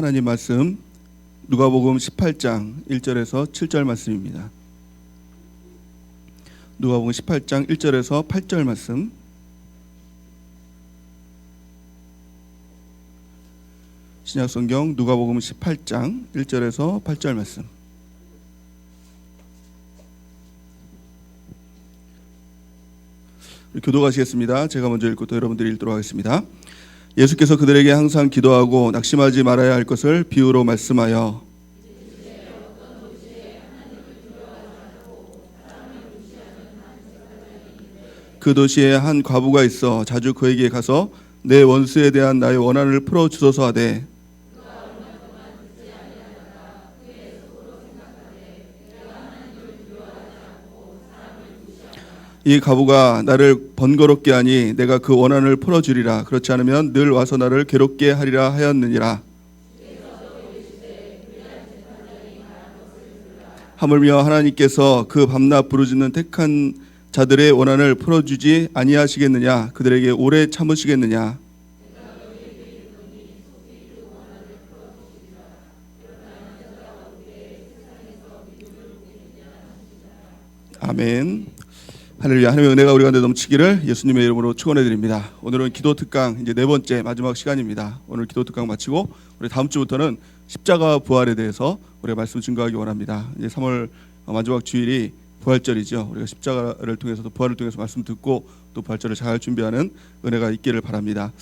하나님 말씀 누가복음 18장 1절에서 7절 말씀입니다. 누가복음 18장 1절에서 8절 말씀. 신약성경 누가복음 18장 1절에서 8절 말씀. 교도가시겠습니다. 제가 먼저 읽고 또 여러분들이 읽도록 하겠습니다. 예수께서 그들에게 항상 기도하고 낙심하지 말아야 할 것을 비유로 말씀하여 그 도시에 한 과부가 있어 자주 그에게 가서 내 원수에 대한 나의 원한을 풀어 주소서 하되 이 과부가 나를 번거롭게 하니 내가 그 원한을 풀어주리라. 그렇지 않으면 늘 와서 나를 괴롭게 하리라 하였느니라. 하물며 하나님께서 그 밤낮 부르짖는 택한 자들의 원한을 풀어주지 아니하시겠느냐. 그들에게 오래 참으시겠느냐. 아멘. 할렐루야. 하나님의 은혜가 우리 가운데 넘치기를 예수님의 이름으로 축원해 드립니다. 오늘은 기도 특강 이제 네 번째 마지막 시간입니다. 오늘 기도 특강 마치고 우리 다음 주부터는 십자가 부활에 대해서 우리가 말씀 증거하기 원합니다. 이제 3월 마지막 주일이 부활절이죠. 우리가 십자가를 통해서도 부활을 통해서 말씀 듣고 또 부활절을 잘 준비하는 은혜가 있기를 바랍니다.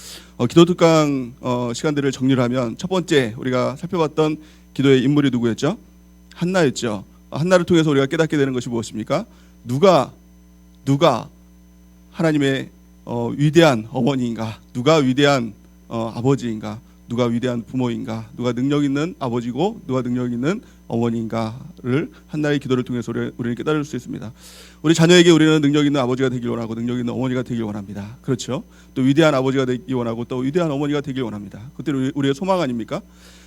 기도 특강 시간들을 정리를 하면 첫 번째 우리가 살펴봤던 기도의 인물이 누구였죠? 한나였죠. 한나를 통해서 우리가 깨닫게 되는 것이 무엇입니까? 누가 하나님의 위대한 어머니인가? 누가 위대한 아버지인가? 누가 위대한 부모인가? 누가 능력 있는 아버지고 누가 능력 있는 어머니인가를 한나의 기도를 통해서 우리는 깨달을 수 있습니다. 우리 자녀에게 우리는 능력 있는 아버지가 되길 원하고 능력 있는 어머니가 되길 원합니다. 그렇죠? 또 위대한 아버지가 되길 원하고 또 위대한 어머니가 되길 원합니다. 그때 우리의 소망 아닙니까?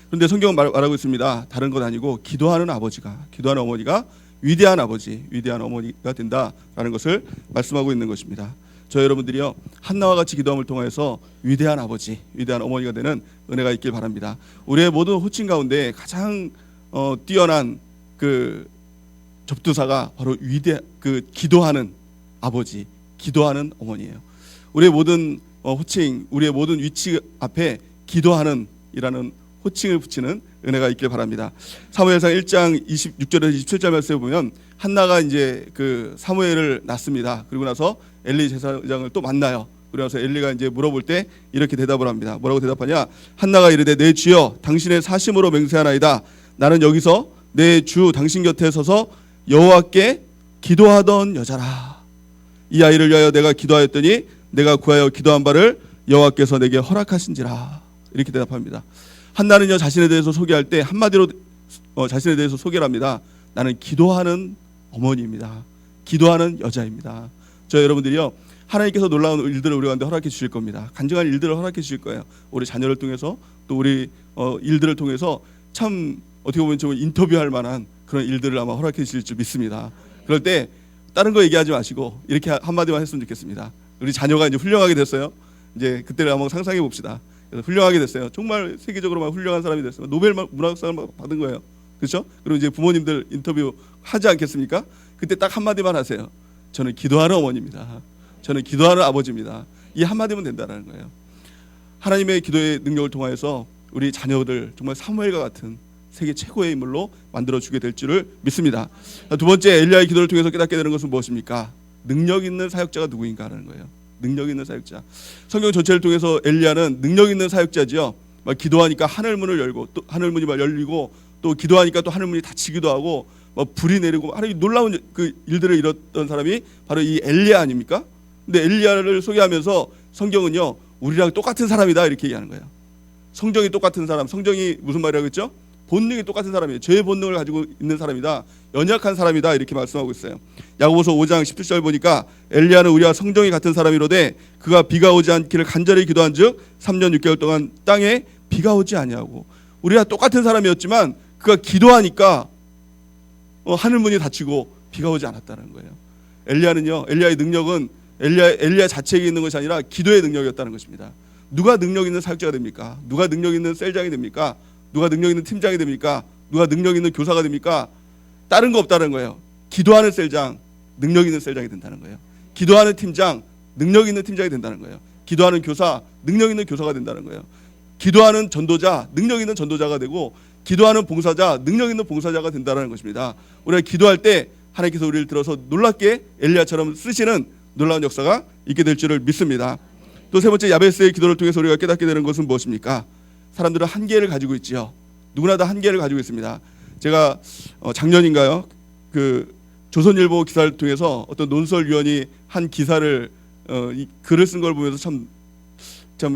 그런데 성경은 말하고 있습니다. 다른 건 아니고 기도하는 아버지가, 기도하는 어머니가 위대한 아버지, 위대한 어머니가 된다라는 것을 말씀하고 있는 것입니다. 저 여러분들이요 한나와 같이 기도함을 통해서 위대한 아버지, 위대한 어머니가 되는 은혜가 있길 바랍니다. 우리의 모든 호칭 가운데 가장 뛰어난 그 접두사가 바로 기도하는 아버지, 기도하는 어머니예요. 우리의 모든 호칭, 우리의 모든 위치 앞에 기도하는 이라는 호칭을 붙이는 은혜가 있길 바랍니다. 사무엘상 1장 26절에서 27절 말씀에 보면 한나가 이제 그 사무엘을 낳습니다. 그리고 나서 엘리 제사장을 또 만나요. 그리고 나서 엘리가 이제 물어볼 때 이렇게 대답을 합니다. 뭐라고 대답하냐? 한나가 이르되 내 주여 당신의 사심으로 맹세하나이다. 나는 여기서 내 주 당신 곁에 서서 여호와께 기도하던 여자라. 이 아이를 위하여 내가 기도하였더니 내가 구하여 기도한 바를 여호와께서 내게 허락하신지라. 이렇게 대답합니다. 한나는요 자신에 대해서 소개할 때 한마디로 자신에 대해서 소개를 합니다. 나는 기도하는 어머니입니다. 기도하는 여자입니다. 저 여러분들이요 하나님께서 놀라운 일들을 우리 가운데 허락해 주실 겁니다. 간증한 일들을 허락해 주실 거예요. 우리 자녀를 통해서 또 우리 일들을 통해서 참 어떻게 보면 좀 인터뷰할 만한 그런 일들을 아마 허락해 주실 줄 믿습니다. 그럴 때 다른 거 얘기하지 마시고 이렇게 한마디만 했으면 좋겠습니다. 우리 자녀가 이제 훌륭하게 됐어요. 이제 그때를 한번 상상해 봅시다. 그래서 훌륭하게 됐어요. 정말 세계적으로만 훌륭한 사람이 됐어요. 노벨 문학상을 받은 거예요. 그렇죠? 그리고 이제 부모님들 인터뷰 하지 않겠습니까? 그때 딱 한마디만 하세요. 저는 기도하는 어머니입니다. 저는 기도하는 아버지입니다. 이 한마디면 된다는 거예요. 하나님의 기도의 능력을 통해서 우리 자녀들 정말 사무엘과 같은 세계 최고의 인물로 만들어주게 될 줄을 믿습니다. 두 번째 엘리야의 기도를 통해서 깨닫게 되는 것은 무엇입니까? 능력 있는 사역자가 누구인가 하는 거예요. 능력 있는 사역자. 성경 전체를 통해서 엘리야는 능력 있는 사역자지요. 막 기도하니까 하늘문을 열고 또 하늘문이 막 열리고 또 기도하니까 또 하늘문이 닫히기도 하고 막 불이 내리고 하나님 놀라운 그 일들을 이뤘던 사람이 바로 이 엘리야 아닙니까? 근데 엘리야를 소개하면서 성경은요 우리랑 똑같은 사람이다 이렇게 얘기하는 거예요. 성정이 똑같은 사람. 성정이 무슨 말이라고 했죠? 본능이 똑같은 사람이에요. 죄의 본능을 가지고 있는 사람이다. 연약한 사람이다. 이렇게 말씀하고 있어요. 야고보서 5장 17절 보니까 엘리야는 우리와 성정이 같은 사람이로되 그가 비가 오지 않기를 간절히 기도한 즉 3년 6개월 동안 땅에 비가 오지 아니하고 우리와 똑같은 사람이었지만 그가 기도하니까 하늘문이 닫히고 비가 오지 않았다는 거예요. 엘리야의 능력은 엘리야 자체에 있는 것이 아니라 기도의 능력이었다는 것입니다. 누가 능력 있는 사역자가 됩니까? 누가 능력 있는 셀장이 됩니까? 누가 능력 있는 팀장이 됩니까? 누가 능력 있는 교사가 됩니까? 다른 거 없다는 거예요. 기도하는 셀장, 능력 있는 셀장이 된다는 거예요. 기도하는 팀장, 능력 있는 팀장이 된다는 거예요. 기도하는 교사, 능력 있는 교사가 된다는 거예요. 기도하는 전도자, 능력 있는 전도자가 되고, 기도하는 봉사자, 능력 있는 봉사자가 된다는 것입니다. 우리가 기도할 때 하나님께서 우리를 들어서 놀랍게 엘리야처럼 쓰시는 놀라운 역사가 있게 될 줄을 믿습니다. 또 세 번째, 야베스의 기도를 통해서 우리가 깨닫게 되는 것은 무엇입니까? 사람들은 한계를 가지고 있지요. 누구나 다 한계를 가지고 있습니다. 제가 작년인가요? 그 조선일보 기사를 통해서 어떤 논설위원이 한 기사를 이 글을 쓴 걸 보면서 참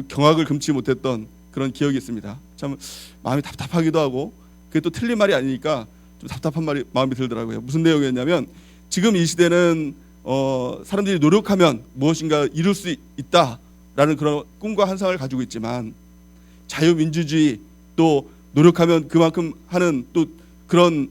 경악을 금치 못했던 그런 기억이 있습니다. 참 마음이 답답하기도 하고, 그게 또 틀린 말이 아니니까 좀 답답한 마음이 들더라고요. 무슨 내용이었냐면, 지금 이 시대는 사람들이 노력하면 무엇인가 이룰 수 있다라는 그런 꿈과 환상을 가지고 있지만, 자유민주주의, 또 노력하면 그만큼 하는 또 그런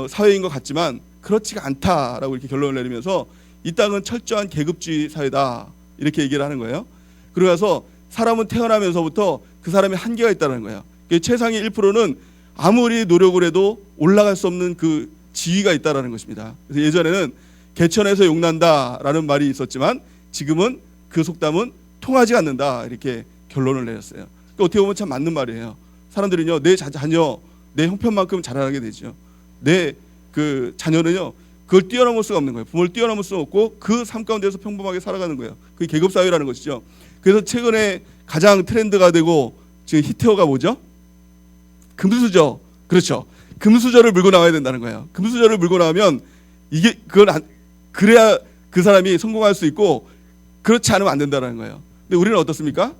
사회인 것 같지만 그렇지가 않다라고 이렇게 결론을 내리면서, 이 땅은 철저한 계급주의 사회다 이렇게 얘기를 하는 거예요. 그러면서 사람은 태어나면서부터 그 사람의 한계가 있다는 거예요. 최상위 1%는 아무리 노력을 해도 올라갈 수 없는 그 지위가 있다는 것입니다. 그래서 예전에는 개천에서 용난다라는 말이 있었지만, 지금은 그 속담은 통하지 않는다 이렇게 결론을 내렸어요. 그러니까 어떻게 보면 참 맞는 말이에요. 사람들은요, 내 자녀, 내 형편만큼 자라나게 되죠. 내 그 자녀는요, 그걸 뛰어넘을 수가 없는 거예요. 부모를 뛰어넘을 수 없고 그 삶 가운데서 평범하게 살아가는 거예요. 그게 계급 사회라는 것이죠. 그래서 최근에 가장 트렌드가 되고 지금 히트어가 뭐죠? 금수저. 그렇죠. 금수저를 물고 나와야 된다는 거예요. 금수저를 물고 나오면 그래야 그 사람이 성공할 수 있고, 그렇지 않으면 안 된다는 거예요. 근데 우리는 어떻습니까?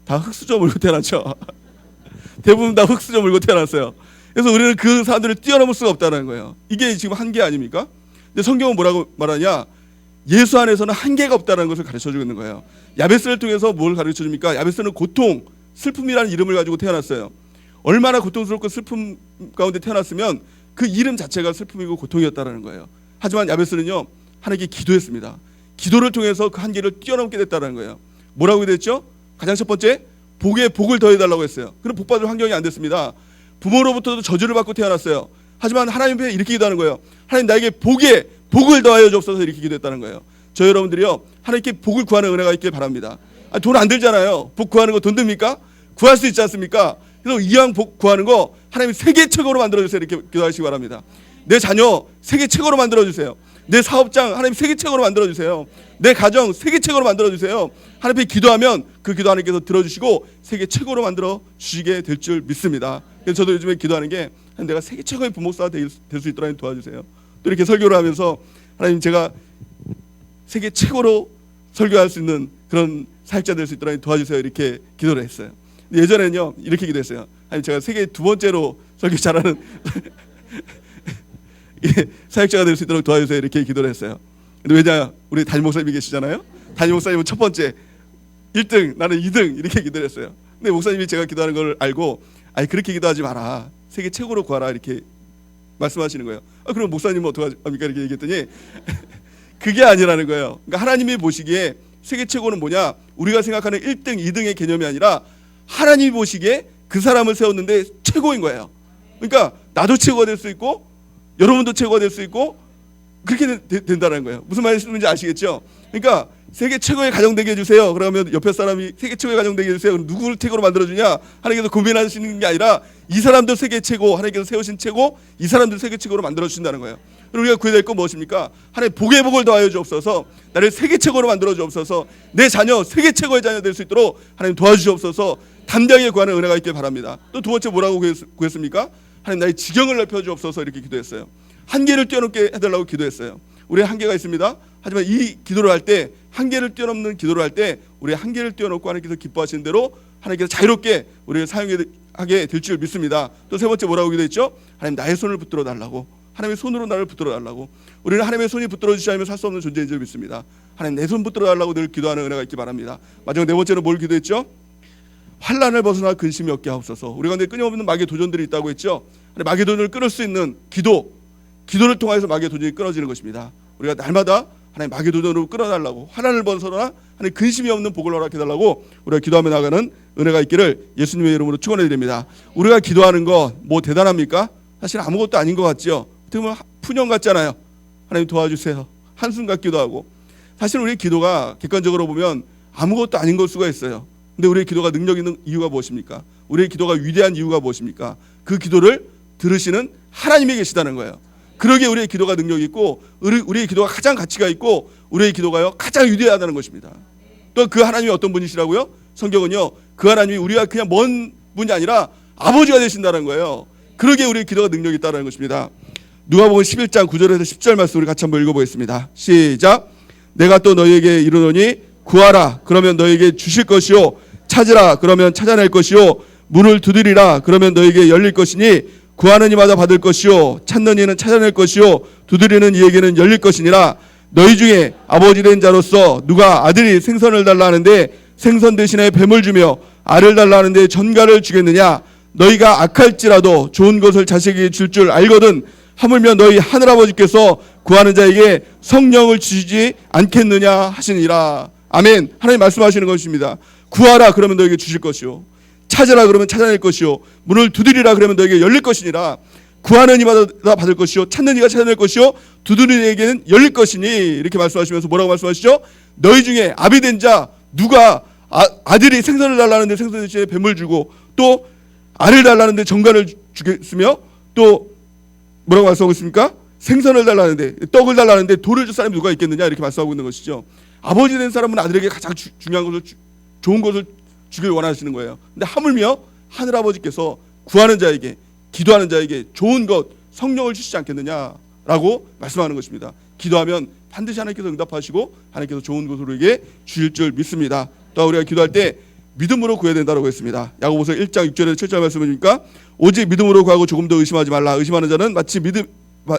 다 흙수저 물고 태어났죠. 대부분 다 흙수저 물고 태어났어요. 그래서 우리는 그 사람들을 뛰어넘을 수가 없다는 거예요. 이게 지금 한계 아닙니까? 근데 성경은 뭐라고 말하냐? 예수 안에서는 한계가 없다는 것을 가르쳐주고 있는 거예요. 야베스를 통해서 뭘 가르쳐줍니까? 야베스는 고통, 슬픔이라는 이름을 가지고 태어났어요. 얼마나 고통스럽고 슬픔 가운데 태어났으면 그 이름 자체가 슬픔이고 고통이었다는 거예요. 하지만 야베스는요, 하나님께 기도했습니다. 기도를 통해서 그 한계를 뛰어넘게 됐다는 거예요. 뭐라고 됐죠? 가장 첫 번째, 복에 복을 더해달라고 했어요. 그럼 복 받을 환경이 안 됐습니다. 부모로부터도 저주를 받고 태어났어요. 하지만 하나님 앞에 이렇게 기도하는 거예요. 하나님, 나에게 복에 복을 더하여 주옵소서 이렇게 기도했다는 거예요. 저 여러분들이요, 하나님께 복을 구하는 은혜가 있길 바랍니다. 돈 안 들잖아요. 복 구하는 거 돈 듭니까? 구할 수 있지 않습니까? 그래서 이왕 복 구하는 거 하나님 세계 최고로 만들어주세요 이렇게 기도하시기 바랍니다. 내 자녀 세계 최고로 만들어주세요. 내 사업장 하나님 세계 최고로 만들어주세요. 내 가정 세계 최고로 만들어주세요. 하나님 앞에 기도하면 그 기도 하나님께서 들어주시고 세계 최고로 만들어주시게 될 줄 믿습니다. 그래서 저도 요즘에 기도하는 게, 내가 세계 최고의 부목사가 될 수 있도록 하나님 도와주세요. 또 이렇게 설교를 하면서, 하나님 제가 세계 최고로 설교할 수 있는 그런 사역자 될 수 있도록 하나님 도와주세요 이렇게 기도를 했어요. 예전에는요, 이렇게 기도했어요. 하나님, 제가 세계 두 번째로 설교 잘하는 사역자가 될 수 있도록 도와주세요 이렇게 기도를 했어요. 근데 왜냐, 우리 담임 목사님이 계시잖아요. 담임 목사님은 첫 번째 1등, 나는 2등 이렇게 기도를 했어요. 근데 목사님이 제가 기도하는 걸 알고, 아니 그렇게 기도하지 마라, 세계 최고로 구하라 이렇게 말씀하시는 거예요. 그럼 목사님은 어떡합니까 이렇게 얘기했더니 그게 아니라는 거예요. 그러니까 하나님이 보시기에 세계 최고는 뭐냐, 우리가 생각하는 1등, 2등의 개념이 아니라 하나님이 보시기에 그 사람을 세웠는데 최고인 거예요. 그러니까 나도 최고가 될 수 있고 여러분도 최고가 될 수 있고 그렇게 된다는 거예요. 무슨 말씀인지 아시겠죠? 그러니까 세계 최고의 가정 되게 해주세요. 그러면 옆에 사람이 세계 최고의 가정 되게 해주세요. 누구를 최고로 만들어주냐? 하나님께서 고민하시는 게 아니라 이 사람도 세계 최고, 하나님께서 세우신 최고, 이 사람도 세계 최고로 만들어주신다는 거예요. 그리고 우리가 구해야 될 건 무엇입니까? 하나님 복의 복을 더하여 주옵소서, 나를 세계 최고로 만들어 주옵소서, 내 자녀 세계 최고의 자녀 될 수 있도록 하나님 도와주시옵소서, 담대하게 구하는 은혜가 있길 바랍니다. 또 두 번째 뭐라고 구했습니까? 하나님, 나의 지경을 넓혀 주옵소서 이렇게 기도했어요. 한계를 뛰어넘게 해달라고 기도했어요. 우리의 한계가 있습니다. 하지만 이 기도를 할 때, 한계를 뛰어넘는 기도를 할 때 우리의 한계를 뛰어넘고 하나님께서 기뻐하시는 대로 하나님께서 자유롭게 우리를 사용하게 될 줄 믿습니다. 또 세 번째 뭐라고 기도했죠? 하나님, 나의 손을 붙들어 달라고, 하나님의 손으로 나를 붙들어 달라고. 우리는 하나님의 손이 붙들어 주시지 않으면 살 수 없는 존재인 줄 믿습니다. 하나님, 내 손 붙들어 달라고 늘 기도하는 은혜가 있기 바랍니다. 마지막 네 번째는 뭘 기도했죠? 환난을 벗어나 근심이 없게 하옵소서. 우리 가운데 끊임없는 마귀의 도전들이 있다고 했죠. 마귀의 도전을 끊을 수 있는 기도를 통해서 마귀의 도전이 끊어지는 것입니다. 우리가 날마다 하나님 마귀의 도전으로 끊어달라고, 환난을 벗어나 하나님 근심이 없는 복을 허락해달라고 우리가 기도하며 나가는 은혜가 있기를 예수님의 이름으로 축원해 드립니다. 우리가 기도하는 거 뭐 대단합니까? 사실 아무것도 아닌 것 같죠. 어떻게 보면 푸념 같잖아요. 하나님 도와주세요. 한숨 같기도 하고. 사실 우리의 기도가 객관적으로 보면 아무것도 아닌 걸 수가 있어요. 근데 우리의 기도가 능력 있는 이유가 무엇입니까? 우리의 기도가 위대한 이유가 무엇입니까? 그 기도를 들으시는 하나님이 계시다는 거예요. 그러기에 우리의 기도가 능력이 있고 우리의 기도가 가장 가치가 있고 우리의 기도가요 가장 위대하다는 것입니다. 또 그 하나님이 어떤 분이시라고요? 성경은요 그 하나님이 우리가 그냥 먼 분이 아니라 아버지가 되신다는 거예요. 그러기에 우리의 기도가 능력이 있다는 것입니다. 누가복음 11장 9절에서 10절 말씀 우리 같이 한번 읽어보겠습니다. 시작. 내가 또 너희에게 이르노니 구하라 그러면 너희에게 주실 것이요 찾으라 그러면 찾아낼 것이요 문을 두드리라 그러면 너희에게 열릴 것이니 구하는 이마다 받을 것이요 찾는 이는 찾아낼 것이요 두드리는 이에게는 열릴 것이니라. 너희 중에 아버지 된 자로서 누가 아들이 생선을 달라 하는데 생선 대신에 뱀을 주며 알을 달라 하는데 전갈을 주겠느냐. 너희가 악할지라도 좋은 것을 자식에게 줄 줄 알거든 하물며 너희 하늘아버지께서 구하는 자에게 성령을 주시지 않겠느냐 하시니라. 아멘. 하나님 말씀하시는 것입니다. 구하라 그러면 너에게 주실 것이요 찾으라 그러면 찾아낼 것이요 문을 두드리라 그러면 너에게 열릴 것이니라. 구하는 이마다 받을 것이요 찾는 이가 찾아낼 것이요 두드리는 이에게는 열릴 것이니. 이렇게 말씀하시면서 뭐라고 말씀하시죠? 너희 중에 아비 된 자 누가 아들이 생선을 달라는데 생선 대신에 뱀을 주고 또 알을 달라는데 정갈을 주겠으며 또 뭐라고 말씀하고 있습니까? 생선을 달라는데 떡을 달라는데 돌을 줄 사람이 누가 있겠느냐 이렇게 말씀하고 있는 것이죠. 아버지 된 사람은 아들에게 가장 중요한 것을 좋은 것을 주길 원하시는 거예요. 근데 하물며 하늘아버지께서 구하는 자에게 기도하는 자에게 좋은 것 성령을 주시지 않겠느냐라고 말씀하는 것입니다. 기도하면 반드시 하나님께서 응답하시고 하나님께서 좋은 것을 우리에게 주실 줄 믿습니다. 또 우리가 기도할 때 믿음으로 구해야 된다고 했습니다. 야고보서 1장 6절에서 7절 말씀이니까 오직 믿음으로 구하고 조금도 의심하지 말라. 의심하는 자는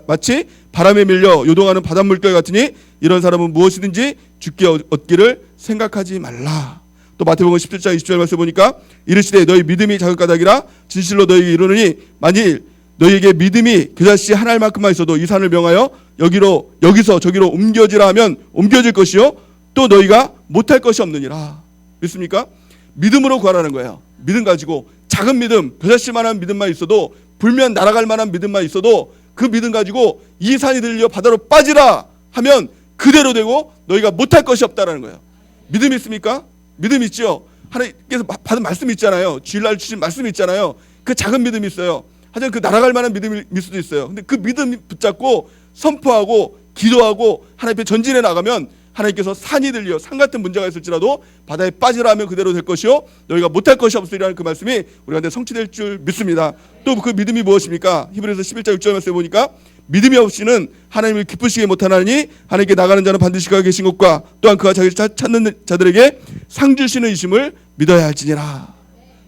마치 바람에 밀려 요동하는 바닷물결 같으니 이런 사람은 무엇이든지 주께 얻기를 생각하지 말라. 또 마태복음 17장 20절 말씀 보니까 이르시되 너희 믿음이 작은 까닭이라 진실로 너희에게 이르노니 만일 너희에게 믿음이 겨자씨 한 알만큼만 있어도 이 산을 명하여 여기서 저기로 옮겨지라 하면 옮겨질 것이요 또 너희가 못할 것이 없느니라. 믿습니까? 믿음으로 구하라는 거예요. 믿음 가지고 작은 믿음 겨자씨만한 믿음만 있어도 불면 날아갈 만한 믿음만 있어도 그 믿음 가지고 이 산이 들려 바다로 빠지라 하면 그대로 되고 너희가 못할 것이 없다라는 거예요. 믿음 있습니까? 믿음 있죠. 하나님께서 받은 말씀이 있잖아요. 주일날 주신 말씀이 있잖아요. 그 작은 믿음이 있어요. 하지만 그 날아갈 만한 믿음일 수도 있어요. 근데 그 믿음 붙잡고 선포하고 기도하고 하나님 앞에 전진해 나가면 하나님께서 산이 들려 산 같은 문제가 있을지라도 바다에 빠지라 하면 그대로 될 것이요 너희가 못할 것이 없으리라는 그 말씀이 우리한테 성취될 줄 믿습니다. 또 그 믿음이 무엇입니까? 히브리서 11장 6절 말씀에 보니까 믿음이 없이는 하나님을 기쁘시게 못하나니 하나님께 나가는 자는 반드시 그가 계신 것과 또한 그가 자기를 찾는 자들에게 상 주시는 이심을 믿어야 할지니라.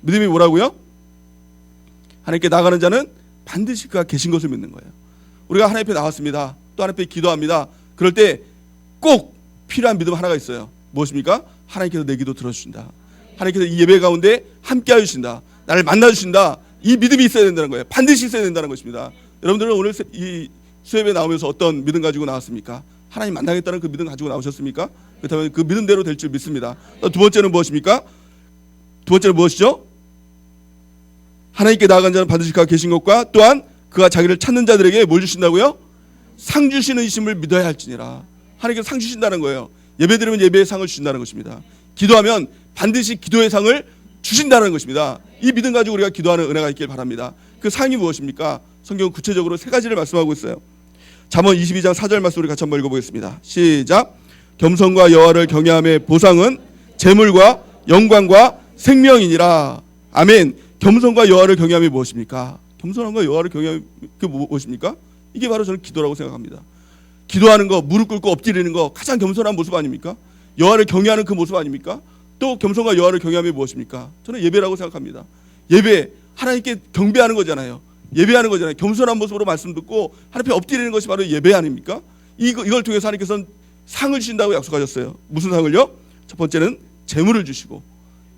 믿음이 뭐라고요? 하나님께 나가는 자는 반드시 그가 계신 것을 믿는 거예요. 우리가 하나님 앞에 나왔습니다. 또 하나님 앞에 기도합니다. 그럴 때 꼭 필요한 믿음 하나가 있어요. 무엇입니까? 하나님께서 내 기도 들어주신다. 하나님께서 이 예배 가운데 함께 해주신다. 나를 만나주신다. 이 믿음이 있어야 된다는 거예요. 반드시 있어야 된다는 것입니다. 여러분들은 오늘 이 수업에 나오면서 어떤 믿음 가지고 나왔습니까? 하나님 만나겠다는 그 믿음 가지고 나오셨습니까? 그렇다면 그 믿음대로 될 줄 믿습니다. 또 두 번째는 무엇입니까? 두 번째는 무엇이죠? 하나님께 나아간 자는 반드시 그가 계신 것과 또한 그가 자기를 찾는 자들에게 뭘 주신다고요? 상 주시는 이심을 믿어야 할지니라. 하나님께서 상 주신다는 거예요. 예배 드리면 예배의 상을 주신다는 것입니다. 기도하면 반드시 기도의 상을 주신다는 것입니다. 이 믿음 가지고 우리가 기도하는 은혜가 있길 바랍니다. 그 상이 무엇입니까? 성경은 구체적으로 세 가지를 말씀하고 있어요. 잠언 22장 4절 말씀 우리 같이 한번 읽어보겠습니다. 시작. 겸손과 여호와를 경외함의 보상은 재물과 영광과 생명이니라. 아멘. 겸손과 여호와를 경외함이 무엇입니까? 겸손함과 여호와를 경외함이 그 무엇입니까? 이게 바로 저는 기도라고 생각합니다. 기도하는 거, 무릎 꿇고 엎드리는 거 가장 겸손한 모습 아닙니까? 여호와를 경외하는 그 모습 아닙니까? 또 겸손과 여호와를 경외함이 무엇입니까? 저는 예배라고 생각합니다. 예배, 하나님께 경배하는 거잖아요. 예배하는 거잖아요. 겸손한 모습으로 말씀 듣고 하나님 앞에 엎드리는 것이 바로 예배 아닙니까? 이걸 통해서 하나님께서는 상을 주신다고 약속하셨어요. 무슨 상을요? 첫 번째는 재물을 주시고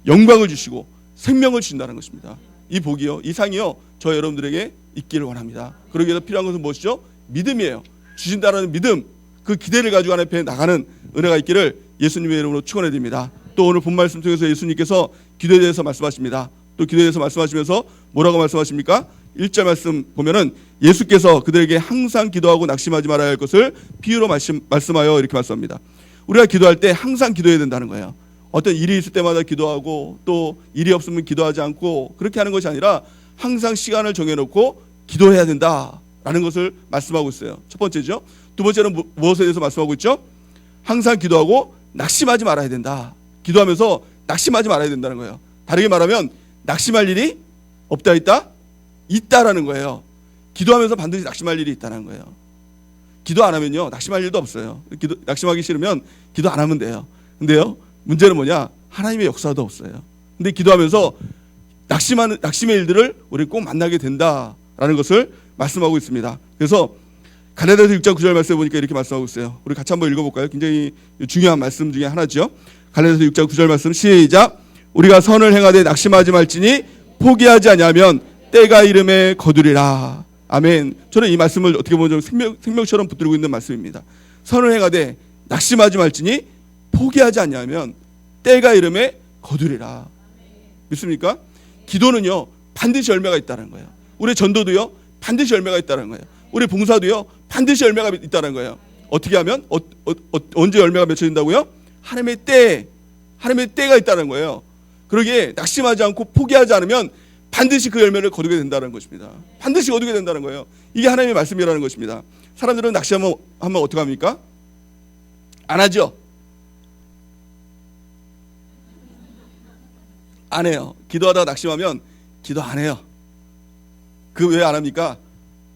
영광을 주시고 생명을 주신다는 것입니다. 이 복이요, 이 상이요, 저 여러분들에게 있기를 원합니다. 그러기 위해서 필요한 것은 무엇이죠? 믿음이에요. 주신다라는 믿음, 그 기대를 가지고 하나님 앞에 나가는 은혜가 있기를 예수님의 이름으로 축원해 드립니다. 또 오늘 본 말씀 통해서 예수님께서 기도에 대해서 말씀하십니다. 또 기도에 대해서 말씀하시면서 뭐라고 말씀하십니까? 1절 말씀 보면은 예수께서 그들에게 항상 기도하고 낙심하지 말아야 할 것을 비유로 말씀하여 이렇게 말씀합니다. 우리가 기도할 때 항상 기도해야 된다는 거예요. 어떤 일이 있을 때마다 기도하고 또 일이 없으면 기도하지 않고 그렇게 하는 것이 아니라 항상 시간을 정해놓고 기도해야 된다라는 것을 말씀하고 있어요. 첫 번째죠. 두 번째는 무엇에 대해서 말씀하고 있죠? 항상 기도하고 낙심하지 말아야 된다. 기도하면서 낙심하지 말아야 된다는 거예요. 다르게 말하면 낙심할 일이 없다 있다? 있다라는 거예요. 기도하면서 반드시 낙심할 일이 있다는 거예요. 기도 안 하면요 낙심할 일도 없어요. 낙심하기 싫으면 기도 안 하면 돼요. 근데요 문제는 뭐냐? 하나님의 역사도 없어요. 근데 기도하면서 낙심의 일들을 우리 꼭 만나게 된다라는 것을 말씀하고 있습니다. 그래서 갈라디아서 6장 9절 말씀에 보니까 이렇게 말씀하고 있어요. 우리 같이 한번 읽어볼까요? 굉장히 중요한 말씀 중에 하나죠. 갈라디아서 6장 9절 말씀 시작. 우리가 선을 행하되 낙심하지 말지니 포기하지 아니하면 때가 이름에 거두리라. 아멘. 저는 이 말씀을 어떻게 보면 좀 생명처럼 붙들고 있는 말씀입니다. 선을 행하되 낙심하지 말지니 포기하지 아니하면 때가 이름에 거두리라. 믿습니까? 기도는요 반드시 열매가 있다는 거예요. 우리 전도도요 반드시 열매가 있다는 거예요. 우리 봉사도요 반드시 열매가 있다는 거예요. 어떻게 하면 언제 열매가 맺혀진다고요? 하나님의 때가 있다는 거예요. 그러기에 낙심하지 않고 포기하지 않으면 반드시 그 열매를 거두게 된다는 것입니다. 반드시 거두게 된다는 거예요. 이게 하나님의 말씀이라는 것입니다. 사람들은 낙심하면 어떻게 합니까? 안 하죠. 안 해요. 기도하다가 낙심하면 기도 안 해요. 그 왜 안 합니까?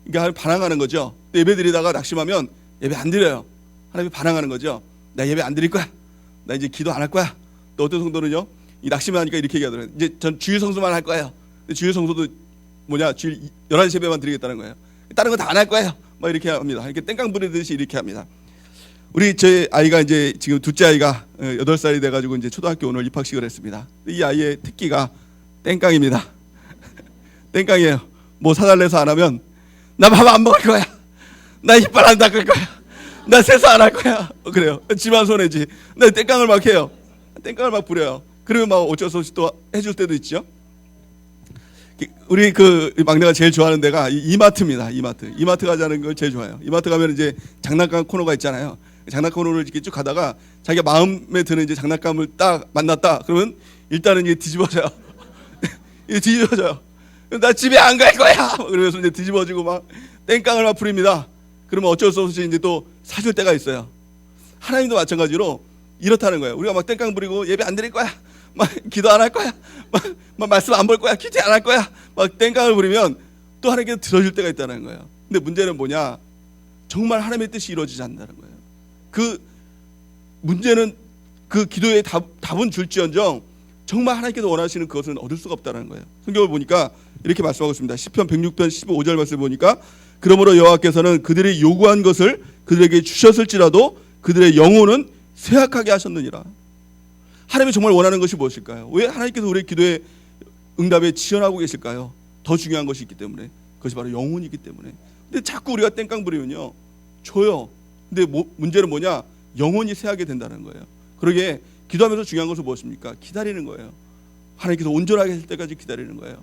그러니까 반항하는 거죠. 예배 드리다가 낙심하면 예배 안 드려요. 하나님이 반항하는 거죠. 나 예배 안 드릴 거야. 나 이제 기도 안 할 거야. 또 어떤 성도는요, 이 낙심하니까 이렇게 얘기하더라고요. 이제 전 주일 성수만 할 거예요. 근데 주일 성수도 주일 11시 예배만 드리겠다는 거예요. 다른 거 다 안 할 거예요. 막 이렇게 합니다. 이렇게 땡깡 부리듯이 이렇게 합니다. 우리 제 아이가 이제 지금 둘째 아이가 8살이 돼가지고 이제 초등학교 오늘 입학식을 했습니다. 이 아이의 특기가 땡깡입니다. 땡깡이에요. 뭐 사달래서 안 하면 나 밥 안 먹을 거야. 나 이빨 안 닦을 거야. 나 세수 안 할 거야. 그래요. 집안 손해지. 나 땡깡을 막 해요. 땡깡을 막 부려요. 그러면 막 어쩔 수 없이 또 해줄 때도 있죠. 우리 그 막내가 제일 좋아하는 데가 이마트입니다. 이마트 가자는 걸 제일 좋아해요. 이마트 가면 이제 장난감 코너가 있잖아요. 장난감 코너를 이렇게 쭉 가다가 자기가 마음에 드는 이제 장난감을 딱 만났다. 그러면 일단은 이게 뒤집어져요. 이게 뒤집어져요. 나 집에 안 갈 거야. 그러면서 이제 뒤집어지고 막 땡깡을 막 부립니다. 그러면 어쩔 수 없이 이제 또 사줄 때가 있어요. 하나님도 마찬가지로 이렇다는 거예요. 우리가 막 땡깡 부리고 예배 안 드릴 거야. 막 기도 안 할 거야. 막 말씀 안 볼 거야. 큐티 안 할 거야. 막 땡깡을 부리면 또 하나님께서 들어줄 때가 있다는 거예요. 근데 문제는 뭐냐? 정말 하나님의 뜻이 이루어지지 않는다는 거예요. 그 문제는 그 기도의 답은 줄지언정 정말 하나님께서 원하시는 그것은 얻을 수가 없다는 거예요. 성경을 보니까 이렇게 말씀하고 있습니다. 시편 106편 15절 말씀을 보니까 그러므로 여호와께서는 그들이 요구한 것을 그들에게 주셨을지라도 그들의 영혼은 쇠약하게 하셨느니라. 하나님이 정말 원하는 것이 무엇일까요? 왜 하나님께서 우리의 기도의 응답에 지연하고 계실까요? 더 중요한 것이 있기 때문에. 그것이 바로 영혼이기 때문에. 근데 자꾸 우리가 땡깡 부리면요 줘요. 근데 문제는 뭐냐? 영혼이 쇠하게 된다는 거예요. 그러기에 기도하면서 중요한 것은 무엇입니까? 기다리는 거예요. 하나님께서 온전하게 할 때까지 기다리는 거예요.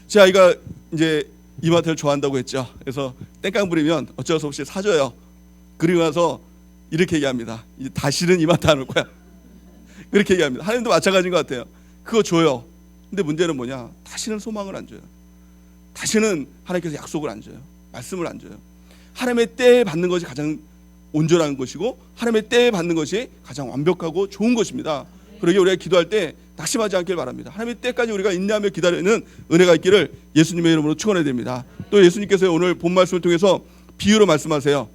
제 아이가 이제 이마트를 좋아한다고 했죠. 그래서 땡깡 부리면 어쩔 수 없이 사줘요. 그리고 나서 이렇게 얘기합니다. 이제 다시는 이마트 안 올 거야. 그렇게 얘기합니다. 하나님도 마찬가지인 것 같아요. 그거 줘요. 근데 문제는 뭐냐? 다시는 소망을 안 줘요. 다시는 하나님께서 약속을 안 줘요. 말씀을 안 줘요. 하나님의 때에 받는 것이 가장 온전한 것이고 하나님의 때에 받는 것이 가장 완벽하고 좋은 것입니다. 그러기에 우리가 기도할 때 낙심하지 않길 바랍니다. 하나님의 때까지 우리가 인내하며 기다리는 은혜가 있기를 예수님의 이름으로 축원해 드립니다. 또 예수님께서 오늘 본 말씀을 통해서 비유로 말씀하세요.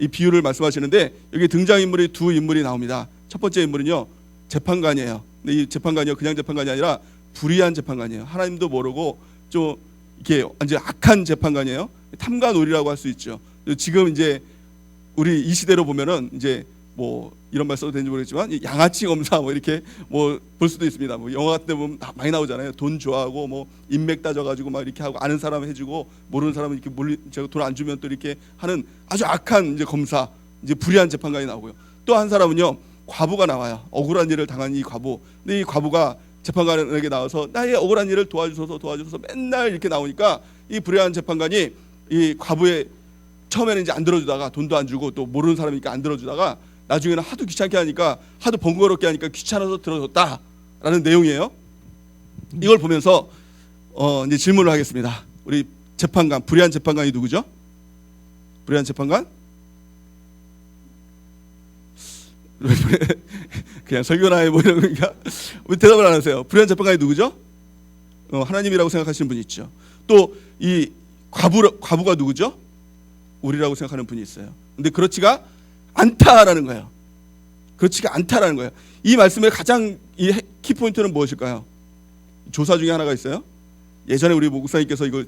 이 비유를 말씀하시는데 여기 등장인물이 두 인물이 나옵니다. 첫 번째 인물은요 재판관이에요. 근데 이 재판관이요 그냥 재판관이 아니라 불의한 재판관이에요. 하나님도 모르고 좀 이렇게 완전 악한 재판관이에요. 탐관오리라고 할 수 있죠. 지금 이제 우리 이 시대로 보면은 이제 뭐 이런 말 써도 되는지 모르겠지만 양아치 검사 뭐 이렇게 뭐 볼 수도 있습니다. 뭐 영화 같은 데 보면 많이 나오잖아요. 돈 좋아하고 뭐 인맥 따져가지고 막 이렇게 하고 아는 사람 해주고 모르는 사람은 이렇게 돈 안 주면 또 이렇게 하는 아주 악한 이제 검사, 이제 불의한 재판관이 나오고요. 또 한 사람은요 과부가 나와요. 억울한 일을 당한 이 과부. 근데 이 과부가 재판관에게 나와서 나의 억울한 일을 도와주소서 맨날 이렇게 나오니까 이 불의한 재판관이 이 과부의 처음에는 이제 안 들어주다가 돈도 안 주고 또 모르는 사람이니까 안 들어주다가 나중에는 하도 귀찮게 하니까 하도 번거롭게 하니까 귀찮아서 들어줬다라는 내용이에요. 이걸 보면서 이제 질문을 하겠습니다. 우리 재판관, 불의한 재판관이 누구죠? 불의한 재판관? 그냥 설교나 해 뭐 이런 거니까 왜 대답을 안 하세요? 불의한 재판관이 누구죠? 하나님이라고 생각하시는 분이 있죠. 또 이 과부가 누구죠? 우리라고 생각하는 분이 있어요. 근데 그렇지가 않다라는 거예요. 그렇지가 않다라는 거예요. 이 말씀의 가장 이 키포인트는 무엇일까요? 조사 중에 하나가 있어요. 예전에 우리 목사님께서 이걸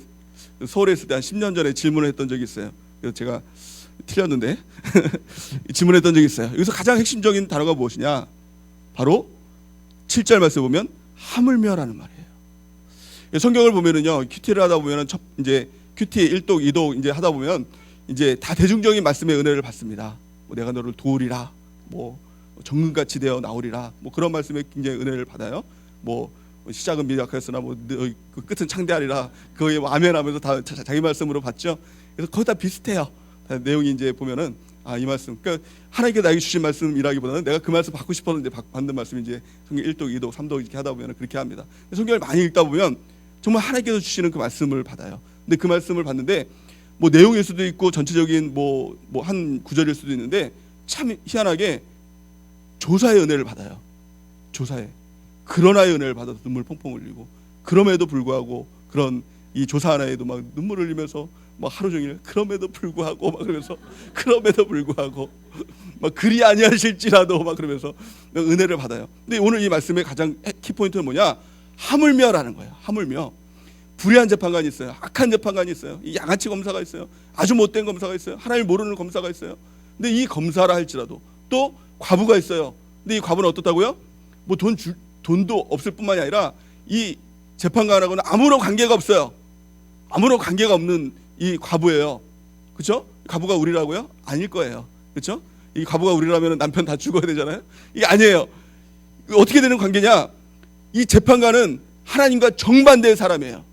서울에 있을 때 한 10년 전에 질문을 했던 적이 있어요. 그래서 제가 틀렸는데 질문했던 적이 있어요. 여기서 가장 핵심적인 단어가 무엇이냐? 바로 7절 말씀에 보면 하물며라는 말이에요. 성경을 보면은요, 큐티를 하다 보면은 이제 큐티 1독, 2독 이제 하다 보면 이제 다 대중적인 말씀의 은혜를 받습니다. 뭐 내가 너를 도우리라, 뭐 정금같이 되어 나오리라, 뭐 그런 말씀에 굉장히 은혜를 받아요. 뭐 시작은 미약하였으나 뭐 그 끝은 창대하리라, 그거에 뭐 아멘하면서 다 자기 말씀으로 받죠. 그래서 거의 다 비슷해요. 다 내용이 이제 보면은 이 말씀, 그러니까 하나님께 나에게 주신 말씀이라기보다는 내가 그 말씀 받고 싶었는데 받는 말씀이 이제 성경 1독, 2독, 3독 이렇게 하다 보면 그렇게 합니다. 성경을 많이 읽다 보면 정말 하나님께서 주시는 그 말씀을 받아요. 근데 그 말씀을 받는데 뭐 내용일 수도 있고 전체적인 뭐 한 구절일 수도 있는데 참 희한하게 조사의 은혜를 받아요. 조사의 그러나의 은혜를 받아서 눈물 펑펑 흘리고, 그럼에도 불구하고 그런 이 조사 하나에도 막 눈물 흘리면서 막 하루 종일 그럼에도 불구하고 막 그러면서 그럼에도 불구하고 막 그리 아니하실지라도 막 그러면서 은혜를 받아요. 근데 오늘 이 말씀의 가장 키포인트는 뭐냐? 하물며라는 거예요. 하물며. 불의한 재판관이 있어요. 악한 재판관이 있어요. 이 양아치 검사가 있어요. 아주 못된 검사가 있어요. 하나님을 모르는 검사가 있어요. 근데 이 검사라 할지라도 또 과부가 있어요. 근데 이 과부는 어떻다고요? 뭐 돈도 없을 뿐만이 아니라 이 재판관하고는 아무런 관계가 없어요. 아무런 관계가 없는 이 과부예요. 그렇죠? 과부가 우리라고요? 아닐 거예요. 그렇죠? 이 과부가 우리라면 남편 다 죽어야 되잖아요. 이게 아니에요. 어떻게 되는 관계냐? 이 재판관은 하나님과 정반대의 사람이에요.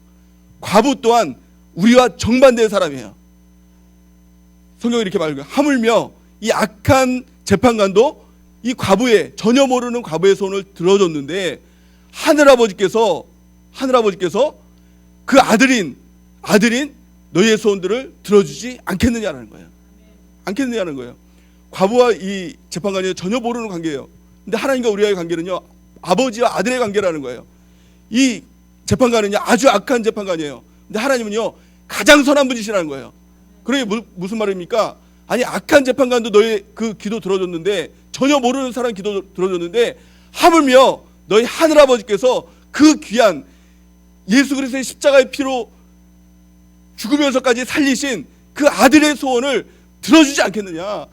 과부 또한 우리와 정반대의 사람이에요. 성경이 이렇게 말해요. 하물며 이 악한 재판관도 이 과부의, 전혀 모르는 과부의 손을 들어줬는데 하늘아버지께서 그 아들인 너희의 소원들을 들어주지 않겠느냐는 거예요. 않겠느냐는 거예요. 과부와 이 재판관이 전혀 모르는 관계예요. 근데 하나님과 우리와의 관계는요, 아버지와 아들의 관계라는 거예요. 이 재판관은요, 아주 악한 재판관이에요. 근데 하나님은요, 가장 선한 분이시라는 거예요. 그러게 무슨 말입니까? 아니, 악한 재판관도 너의 그 기도 들어줬는데, 전혀 모르는 사람 기도 들어줬는데, 하물며 너희 하늘아버지께서 그 귀한 예수 그리스도의 십자가의 피로 죽으면서까지 살리신 그 아들의 소원을 들어주지 않겠느냐.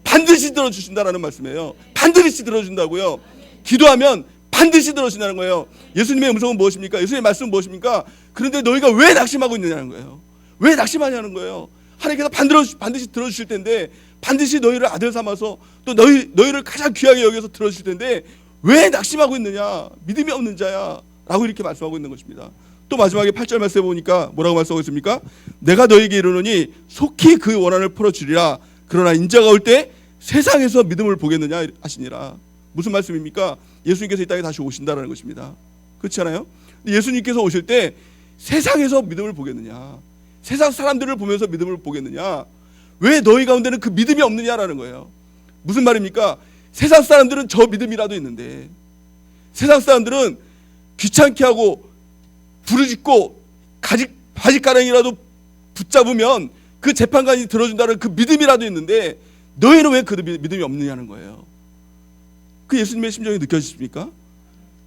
반드시 들어주신다라는 말씀이에요. 반드시 들어준다고요. 기도하면 반드시 들어주신다는 거예요. 예수님의 음성은 무엇입니까? 예수님의 말씀은 무엇입니까? 그런데 너희가 왜 낙심하고 있느냐는 거예요. 왜 낙심하냐는 거예요. 하나님께서 반드시 들어주실 텐데, 반드시 너희를 아들 삼아서 또 너희를 가장 귀하게 여겨서 들어주실 텐데 왜 낙심하고 있느냐? 믿음이 없는 자야 라고 이렇게 말씀하고 있는 것입니다. 또 마지막에 8절 말씀에 보니까 뭐라고 말씀하고 있습니까? 내가 너에게 이르노니 속히 그 원한을 풀어주리라. 그러나 인자가 올 때 세상에서 믿음을 보겠느냐 하시니라. 무슨 말씀입니까? 예수님께서 이 땅에 다시 오신다는 것입니다. 그렇지 않아요? 예수님께서 오실 때 세상에서 믿음을 보겠느냐, 세상 사람들을 보면서 믿음을 보겠느냐, 왜 너희 가운데는 그 믿음이 없느냐라는 거예요. 무슨 말입니까? 세상 사람들은 저 믿음이라도 있는데, 세상 사람들은 귀찮게 하고 부르짖고 바짓가랑이라도 붙잡으면 그 재판관이 들어준다는 그 믿음이라도 있는데 너희는 왜 그 믿음이 없느냐는 거예요. 그 예수님의 심정이 느껴지십니까?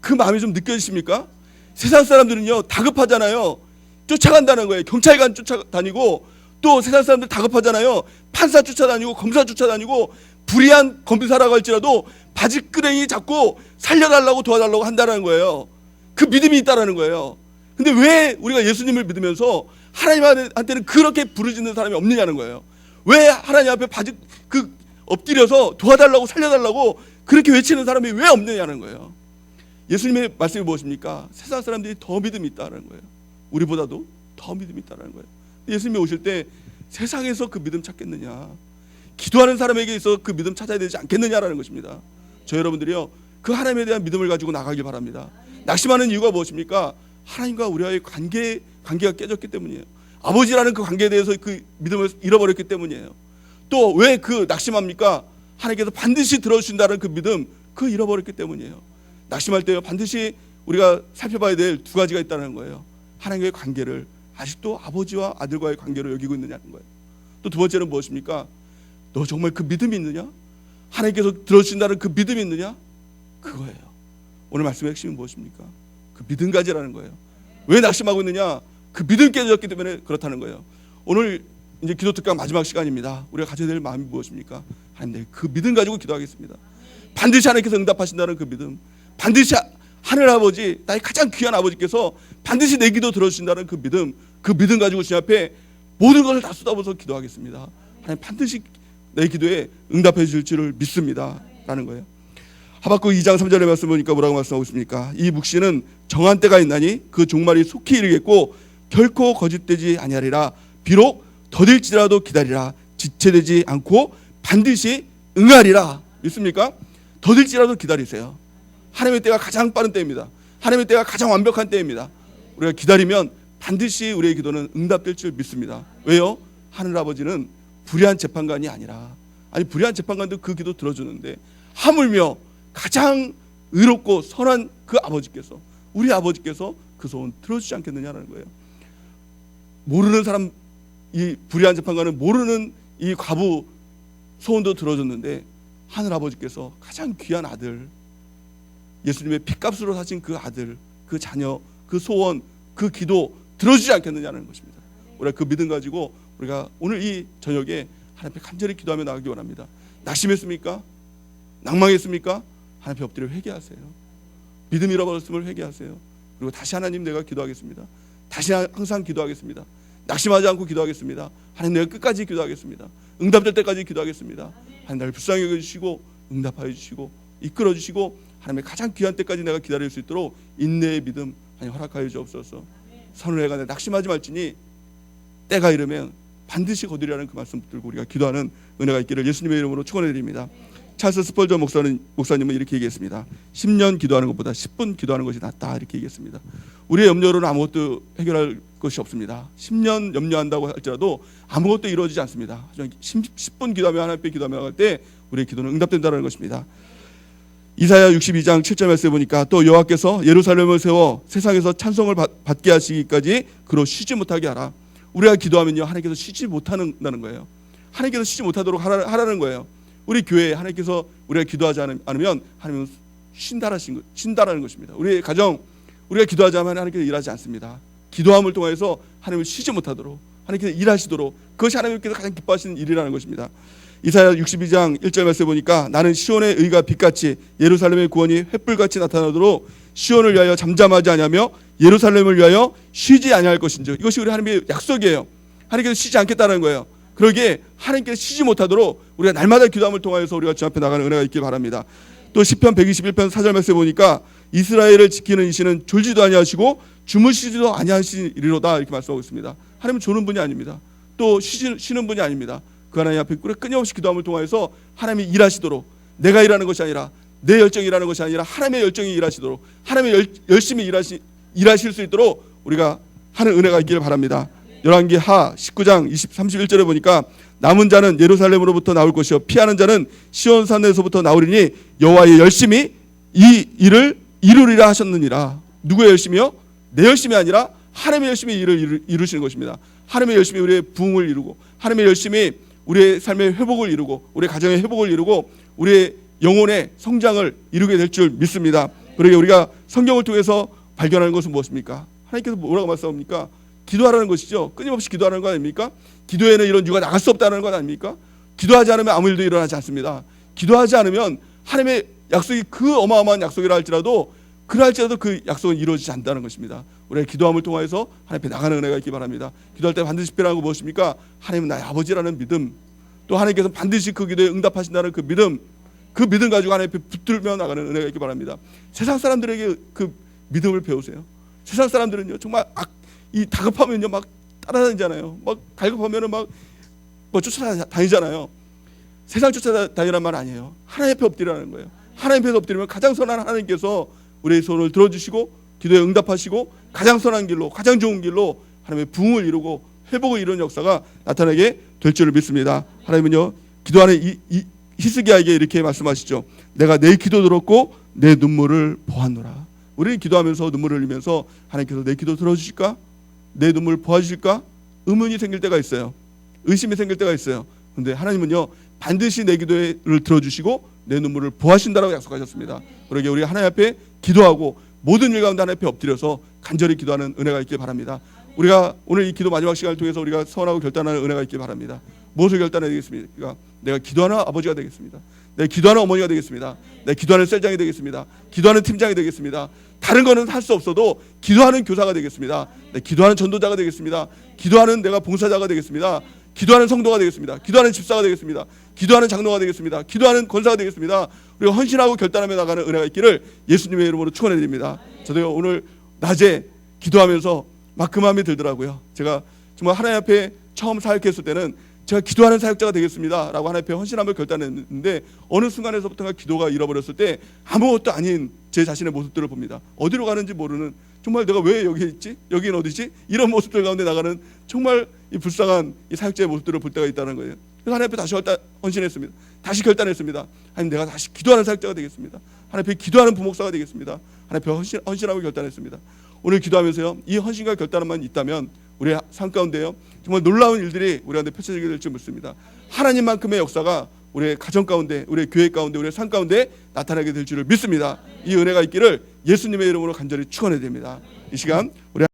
그 마음이 좀 느껴지십니까? 세상 사람들은요, 다급하잖아요. 쫓아간다는 거예요. 경찰관 쫓아다니고, 또 세상 사람들 다급하잖아요. 판사 쫓아다니고 검사 쫓아다니고, 불의한 검사라고 할지라도 바짓끄레기 잡고 살려달라고 도와달라고 한다는 거예요. 그 믿음이 있다라는 거예요. 근데 왜 우리가 예수님을 믿으면서 하나님한테는 그렇게 부르짖는 사람이 없느냐는 거예요. 왜 하나님 앞에 엎드려서 도와달라고 살려달라고 그렇게 외치는 사람이 왜 없느냐는 거예요. 예수님의 말씀이 무엇입니까? 세상 사람들이 더 믿음이 있다는 거예요. 우리보다도 더 믿음이 있다는 거예요. 예수님이 오실 때 세상에서 그 믿음 찾겠느냐, 기도하는 사람에게 있어 그 믿음 찾아야 되지 않겠느냐라는 것입니다. 저 여러분들이요, 그 하나님에 대한 믿음을 가지고 나가길 바랍니다. 낙심하는 이유가 무엇입니까? 하나님과 우리와의 관계가 깨졌기 때문이에요. 아버지라는 그 관계에 대해서 그 믿음을 잃어버렸기 때문이에요. 또 왜 그 낙심합니까? 하나님께서 반드시 들어주신다는 그 믿음, 그 잃어버렸기 때문이에요. 낙심할 때요, 반드시 우리가 살펴봐야 될 두 가지가 있다는 거예요. 하나님과의 관계를 아직도 아버지와 아들과의 관계로 여기고 있느냐는 거예요. 또 두 번째는 무엇입니까? 너 정말 그 믿음이 있느냐? 하나님께서 들어주신다는 그 믿음이 있느냐? 그거예요. 오늘 말씀의 핵심은 무엇입니까? 그 믿음 가지라는 거예요. 왜 낙심하고 있느냐? 그 믿음 깨졌기 때문에 그렇다는 거예요. 오늘 이제 기도 특강 마지막 시간입니다. 우리가 가져야 될 마음이 무엇입니까? 하나님, 그 믿음 가지고 기도하겠습니다. 반드시 하나님께서 응답하신다는 그 믿음, 반드시 하늘 아버지, 나의 가장 귀한 아버지께서 반드시 내 기도 들어주신다는 그 믿음 가지고 주님 앞에 모든 것을 다 쏟아부어서 기도하겠습니다. 하나님 반드시 내 기도에 응답해 주실 줄을 믿습니다 라는 거예요. 하박국 2장 3절의 말씀 보니까 뭐라고 말씀하고 있습니까? 이 묵시는 정한 때가 있나니 그 종말이 속히 이르겠고 결코 거짓되지 아니하리라. 비록 더딜지라도 기다리라. 지체되지 않고 반드시 응하리라. 믿습니까? 더딜지라도 기다리세요. 하나님의 때가 가장 빠른 때입니다. 하나님의 때가 가장 완벽한 때입니다. 우리가 기다리면 반드시 우리의 기도는 응답될 줄 믿습니다. 왜요? 하늘 아버지는 불의한 재판관이 아니라, 아니 불의한 재판관도 그 기도 들어주는데 하물며 가장 의롭고 선한 그 아버지께서, 우리 아버지께서 그 소원 들어주지 않겠느냐는 거예요. 모르는 사람, 이 불의한 재판관은 모르는 이 과부 소원도 들어줬는데 하늘 아버지께서 가장 귀한 아들, 예수님의 피값으로 사신 그 아들, 그 자녀, 그 소원, 그 기도 들어주지 않겠느냐는 것입니다. 우리가 그 믿음 가지고 우리가 오늘 이 저녁에 하나님 앞에 간절히 기도하며 나가기 원합니다. 낙심했습니까? 낭망했습니까? 하나님 앞에 엎드려 회개하세요. 믿음 잃어버렸음을 회개하세요. 그리고 다시 하나님, 내가 기도하겠습니다. 다시 항상 기도하겠습니다. 낙심하지 않고 기도하겠습니다. 하나님, 내가 끝까지 기도하겠습니다. 응답될 때까지 기도하겠습니다. 하나님, 나를 불쌍히 여겨주시고 응답하여 주시고 이끌어 주시고 하나님의 가장 귀한 때까지 내가 기다릴 수 있도록 인내의 믿음 하나님 허락하여 주옵소서. 선을 해가 낙심하지 말지니 때가 이르면 반드시 거두리라는 그 말씀 들고 우리가 기도하는 은혜가 있기를 예수님의 이름으로 축원해 드립니다. 찰스 스펄전 목사님은 이렇게 얘기했습니다. 10년 기도하는 것보다 10분 기도하는 것이 낫다, 이렇게 얘기했습니다. 우리의 염려로는 아무것도 해결할 것이 없습니다. 10년 염려한다고 할지라도 아무것도 이루어지지 않습니다. 10분 기도하며 하나님 앞에 기도하며 나갈 때 우리의 기도는 응답된다는 것입니다. 이사야 62장 7절 말씀에 보니까 또 여호와께서 예루살렘을 세워 세상에서 찬송을 받게 하시기까지 그로 쉬지 못하게 하라. 우리가 기도하면요, 하나님께서 쉬지 못한다는 거예요. 하나님께서 쉬지 못하도록 하라는 거예요. 우리 교회에 하나님께서 우리가 기도하지 않으면 하나님은 쉰다라는 것입니다. 우리의 가정, 우리가 기도하지 않으면 하나님께서 일하지 않습니다. 기도함을 통해서 하나님을 쉬지 못하도록, 하나님께서 일하시도록, 그것이 하나님께서 가장 기뻐하시는 일이라는 것입니다. 이사야 62장 1절 말씀에 보니까 나는 시온의 의가 빛같이 예루살렘의 구원이 횃불같이 나타나도록 시온을 위하여 잠잠하지 아니하며 예루살렘을 위하여 쉬지 아니할 것인즉, 이것이 우리 하나님의 약속이에요. 하나님께서 쉬지 않겠다는 거예요. 그러기에 하나님께서 쉬지 못하도록 우리가 날마다 기도함을 통하여서 우리가 주 앞에 나가는 은혜가 있길 바랍니다. 또 시편 121편 4절 말씀에 보니까 이스라엘을 지키는 이시는 졸지도 아니하시고 주무시지도 아니하시리로다, 이렇게 말씀하고 있습니다. 하나님은 조는 분이 아닙니다. 또 쉬는 분이 아닙니다. 그 하나님 앞에 끊임없이 기도함을 통해서 하나님이 일하시도록, 내가 일하는 것이 아니라 내 열정이 일하는 것이 아니라 하나님의 열정이 일하시도록, 하나님의 열심히 일하실 수 있도록 우리가 하는 은혜가 있기를 바랍니다. 열왕기하 19장 31절에 보니까 남은 자는 예루살렘으로부터 나올 것이요 피하는 자는 시온산에서부터 나오리니 여호와의 열심히 이 일을 이루리라 하셨느니라. 누구의 열심이요? 내 열심이 아니라 하나님의 열심히 일을 이루시는 것입니다. 하나님의 열심히 우리의 부흥을 이루고, 하나님의 열심히 우리의 삶의 회복을 이루고, 우리의 가정의 회복을 이루고, 우리의 영혼의 성장을 이루게 될 줄 믿습니다. 그러게 우리가 성경을 통해서 발견하는 것은 무엇입니까? 하나님께서 뭐라고 말씀합니까? 기도하라는 것이죠. 끊임없이 기도하는 거 아닙니까? 기도에는 이런 유가 나갈 수 없다는 것 아닙니까? 기도하지 않으면 아무 일도 일어나지 않습니다. 기도하지 않으면 하나님의 약속이 그 어마어마한 약속이라 할지라도 그 약속은 이루어지지 않는다는 것입니다. 우리가 기도함을 통해서 하나님 앞에 나가는 은혜가 있기 바랍니다. 기도할 때 반드시 필요한 거 무엇입니까? 하나님은 나의 아버지라는 믿음, 또 하나님께서 반드시 그 기도에 응답하신다는 그 믿음, 그 믿음 가지고 하나님 앞에 붙들며 나가는 은혜가 있기 바랍니다. 세상 사람들에게 그 믿음을 배우세요. 세상 사람들은요 정말 이 다급하면요 막 따라다니잖아요. 막 갈급하면은 막 쫓아다니잖아요. 세상 쫓아다니란 말 아니에요. 하나님 앞에 엎드리라는 거예요. 하나님 앞에 엎드리면 가장 선한 하나님께서 우리의 손을 들어주시고 기도에 응답하시고 가장 선한 길로, 가장 좋은 길로 하나님의 부흥을 이루고 회복을 이루는 역사가 나타나게 될 줄을 믿습니다. 하나님은요 기도하는 이 히스기야에게 이렇게 말씀하시죠. 내가 내 기도 들었고 내 눈물을 보았노라. 우리는 기도하면서 눈물을 흘리면서 하나님께서 내 기도 들어주실까? 내 눈물 보아주실까? 의문이 생길 때가 있어요. 의심이 생길 때가 있어요. 그런데 하나님은요 반드시 내 기도를 들어주시고 내 눈물을 보아신다라고 약속하셨습니다. 그러게 우리 하나님 앞에 기도하고 모든 일 가운데 하나님 앞에 엎드려서 간절히 기도하는 은혜가 있길 바랍니다. 우리가 오늘 이 기도 마지막 시간을 통해서 우리가 서원하고 결단하는 은혜가 있길 바랍니다. 무엇을 결단해야 되겠습니까? 내가 기도하는 아버지가 되겠습니다. 내가 기도하는 어머니가 되겠습니다. 내가 기도하는 셀장이 되겠습니다. 기도하는 팀장이 되겠습니다. 다른 거는 할 수 없어도 기도하는 교사가 되겠습니다. 내가 기도하는 전도자가 되겠습니다. 기도하는 내가 봉사자가 되겠습니다. 기도하는 성도가 되겠습니다. 기도하는 집사가 되겠습니다. 기도하는 장로가 되겠습니다. 기도하는 권사가 되겠습니다. 우리가 헌신하고 결단하며 나가는 은혜가 있기를 예수님의 이름으로 축원해 드립니다. 저도요 오늘 낮에 기도하면서 막 그 마음이 들더라고요. 제가 정말 하나님 앞에 처음 사역했을 때는 제가 기도하는 사역자가 되겠습니다 라고 하나님 앞에 헌신함을 결단했는데 어느 순간에서부터가 기도가 잃어버렸을 때 아무것도 아닌 제 자신의 모습들을 봅니다. 어디로 가는지 모르는, 정말 내가 왜 여기 있지? 여기는 어디지? 이런 모습들 가운데 나가는 정말 이 불쌍한 이 사역자의 모습들을 볼 때가 있다는 거예요. 그래서 하나님 앞에 다시 헌신했습니다. 다시 결단했습니다. 하나님, 내가 다시 기도하는 사역자가 되겠습니다. 하나님 앞에 기도하는 부목사가 되겠습니다. 하나님 앞에 헌신하고 결단했습니다. 오늘 기도하면서요 이 헌신과 결단만 있다면 우리의 삶 가운데요 정말 놀라운 일들이 우리한테 펼쳐지게 될지 믿습니다. 하나님만큼의 역사가 우리의 가정 가운데, 우리의 교회 가운데, 우리의 삶 가운데 나타나게 될 줄을 믿습니다. 이 은혜가 있기를 예수님의 이름으로 간절히 축원해야 됩니다. 이 시간 우리